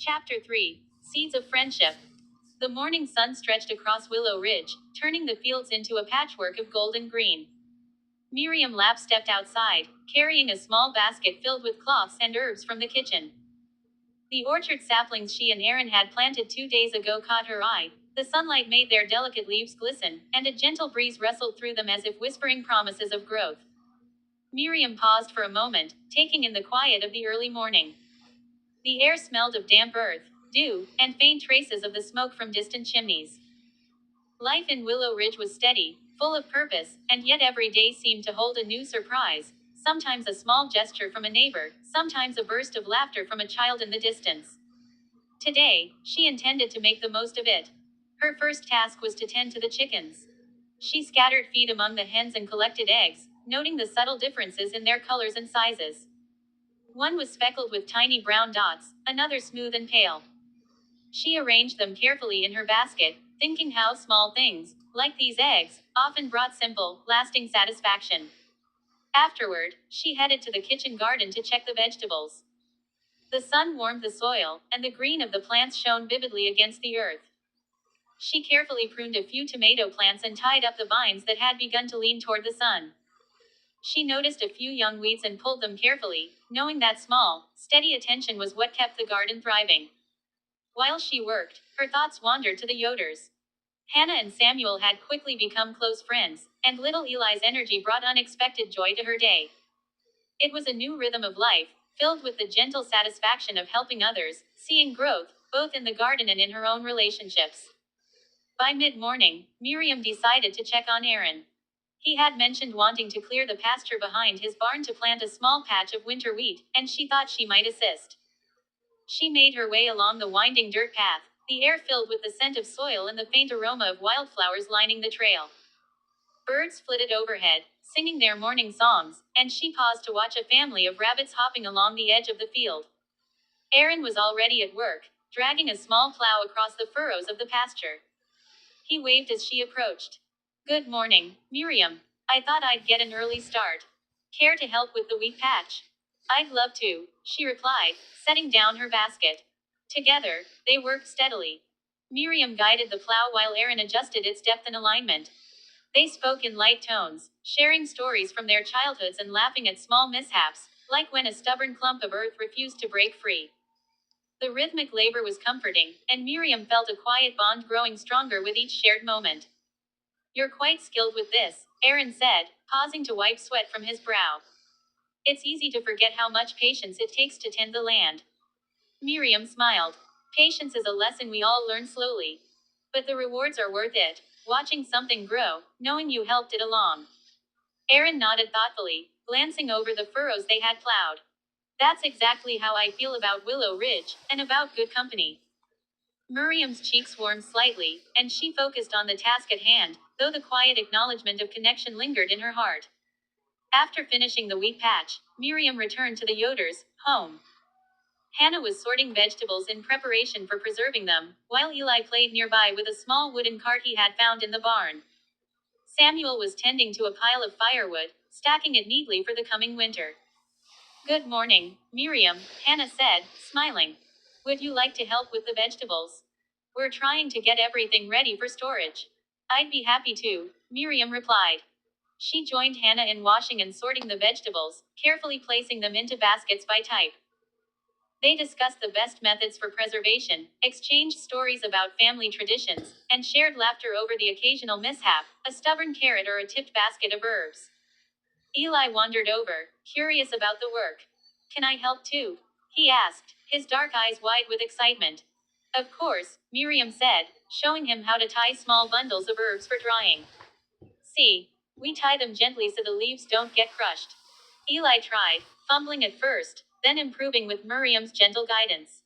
Chapter 3 Seeds of Friendship. The morning sun stretched across Willow Ridge, turning the fields into a patchwork of golden green. Miriam Lapp stepped outside, carrying a small basket filled with cloths and herbs from the kitchen. The orchard saplings she and Aaron had planted 2 days ago caught her eye. The sunlight made their delicate leaves glisten, and a gentle breeze rustled through them as if whispering promises of growth. Miriam paused for a moment, taking in the quiet of the early morning. The air smelled of damp earth, dew, and faint traces of the smoke from distant chimneys. Life in Willow Ridge was steady, full of purpose, and yet every day seemed to hold a new surprise. Sometimes a small gesture from a neighbor, sometimes a burst of laughter from a child in the distance. Today, she intended to make the most of it. Her first task was to tend to the chickens. She scattered feed among the hens and collected eggs, noting the subtle differences in their colors and sizes. One was speckled with tiny brown dots, another smooth and pale. She arranged them carefully in her basket, thinking how small things, like these eggs, often brought simple, lasting satisfaction. Afterward, she headed to the kitchen garden to check the vegetables. The sun warmed the soil, and the green of the plants shone vividly against the earth. She carefully pruned a few tomato plants and tied up the vines that had begun to lean toward the sun. She noticed a few young weeds and pulled them carefully, knowing that small, steady attention was what kept the garden thriving. While she worked, her thoughts wandered to the Yoders. Hannah and Samuel had quickly become close friends, and little Eli's energy brought unexpected joy to her day. It was a new rhythm of life, filled with the gentle satisfaction of helping others, seeing growth, both in the garden and in her own relationships. By mid-morning, Miriam decided to check on Aaron. He had mentioned wanting to clear the pasture behind his barn to plant a small patch of winter wheat, and she thought she might assist. She made her way along the winding dirt path, the air filled with the scent of soil and the faint aroma of wildflowers lining the trail. Birds flitted overhead, singing their morning songs, and she paused to watch a family of rabbits hopping along the edge of the field. Aaron was already at work, dragging a small plow across the furrows of the pasture. He waved as she approached. "Good morning, Miriam. I thought I'd get an early start. Care to help with the wheat patch?" "I'd love to," she replied, setting down her basket. Together, they worked steadily. Miriam guided the plow while Aaron adjusted its depth and alignment. They spoke in light tones, sharing stories from their childhoods and laughing at small mishaps, like when a stubborn clump of earth refused to break free. The rhythmic labor was comforting, and Miriam felt a quiet bond growing stronger with each shared moment. "You're quite skilled with this," Aaron said, pausing to wipe sweat from his brow. "It's easy to forget how much patience it takes to tend the land." Miriam smiled. "Patience is a lesson we all learn slowly. But the rewards are worth it, watching something grow, knowing you helped it along." Aaron nodded thoughtfully, glancing over the furrows they had plowed. "That's exactly how I feel about Willow Ridge, and about good company." Miriam's cheeks warmed slightly, and she focused on the task at hand, though the quiet acknowledgement of connection lingered in her heart. After finishing the wheat patch, Miriam returned to the Yoders' home. Hannah was sorting vegetables in preparation for preserving them, while Eli played nearby with a small wooden cart he had found in the barn. Samuel was tending to a pile of firewood, stacking it neatly for the coming winter. "Good morning, Miriam," Hannah said, smiling. "Would you like to help with the vegetables? We're trying to get everything ready for storage." "I'd be happy to," Miriam replied. She joined Hannah in washing and sorting the vegetables, carefully placing them into baskets by type. They discussed the best methods for preservation, exchanged stories about family traditions, and shared laughter over the occasional mishap, a stubborn carrot or a tipped basket of herbs. Eli wandered over, curious about the work. "Can I help too?" he asked, his dark eyes wide with excitement. "Of course," Miriam said, showing him how to tie small bundles of herbs for drying. "See, we tie them gently so the leaves don't get crushed." Eli tried, fumbling at first, then improving with Miriam's gentle guidance.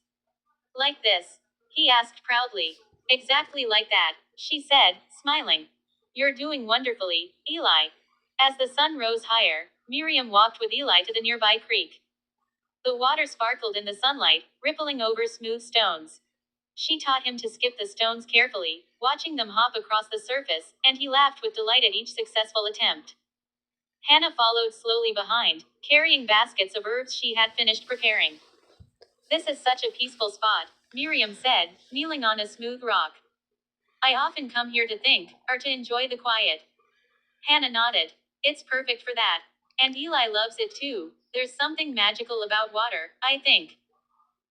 "Like this?" he asked proudly. "Exactly like that," she said, smiling. "You're doing wonderfully, Eli." As the sun rose higher, Miriam walked with Eli to the nearby creek. The water sparkled in the sunlight, rippling over smooth stones. She taught him to skip the stones carefully, watching them hop across the surface, and he laughed with delight at each successful attempt. Hannah followed slowly behind, carrying baskets of herbs she had finished preparing. This is such a peaceful spot, Miriam said, kneeling on a smooth rock. I often come here to think, or to enjoy the quiet. Hannah nodded. It's perfect for that. And Eli loves it too. There's something magical about water, I think.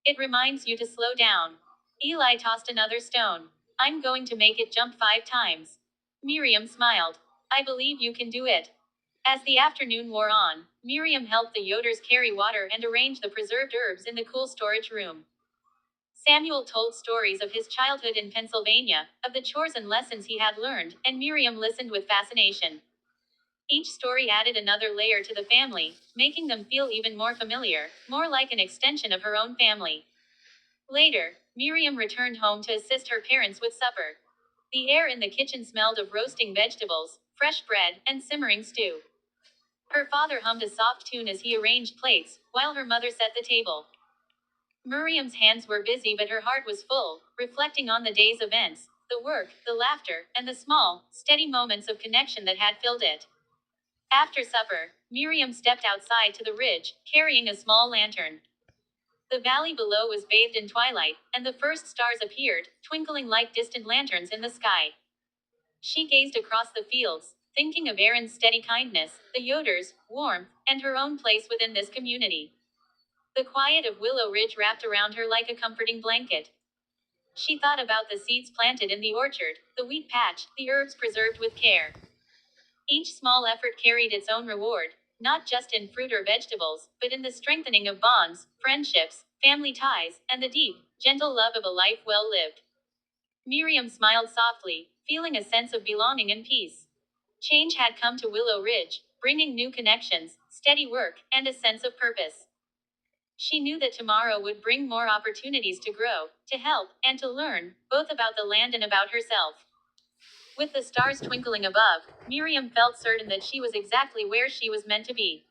It reminds you to slow down. Eli tossed another stone. I'm going to make it jump 5 times. Miriam smiled. I believe you can do it. As the afternoon wore on, Miriam helped the Yoders carry water and arrange the preserved herbs in the cool storage room. Samuel told stories of his childhood in Pennsylvania, of the chores and lessons he had learned, and Miriam listened with fascination. Each story added another layer to the family, making them feel even more familiar, more like an extension of her own family. Later, Miriam returned home to assist her parents with supper. The air in the kitchen smelled of roasting vegetables, fresh bread, and simmering stew. Her father hummed a soft tune as he arranged plates, while her mother set the table. Miriam's hands were busy, but her heart was full, reflecting on the day's events, the work, the laughter, and the small, steady moments of connection that had filled it. After supper, Miriam stepped outside to the ridge, carrying a small lantern. The valley below was bathed in twilight, and the first stars appeared, twinkling like distant lanterns in the sky. She gazed across the fields, thinking of Aaron's steady kindness, the Yoders' warmth, and her own place within this community. The quiet of Willow Ridge wrapped around her like a comforting blanket. She thought about the seeds planted in the orchard, the wheat patch, the herbs preserved with care. Each small effort carried its own reward, not just in fruit or vegetables, but in the strengthening of bonds, friendships, family ties, and the deep, gentle love of a life well lived. Miriam smiled softly, feeling a sense of belonging and peace. Change had come to Willow Ridge, bringing new connections, steady work, and a sense of purpose. She knew that tomorrow would bring more opportunities to grow, to help, and to learn, both about the land and about herself. With the stars twinkling above, Miriam felt certain that she was exactly where she was meant to be.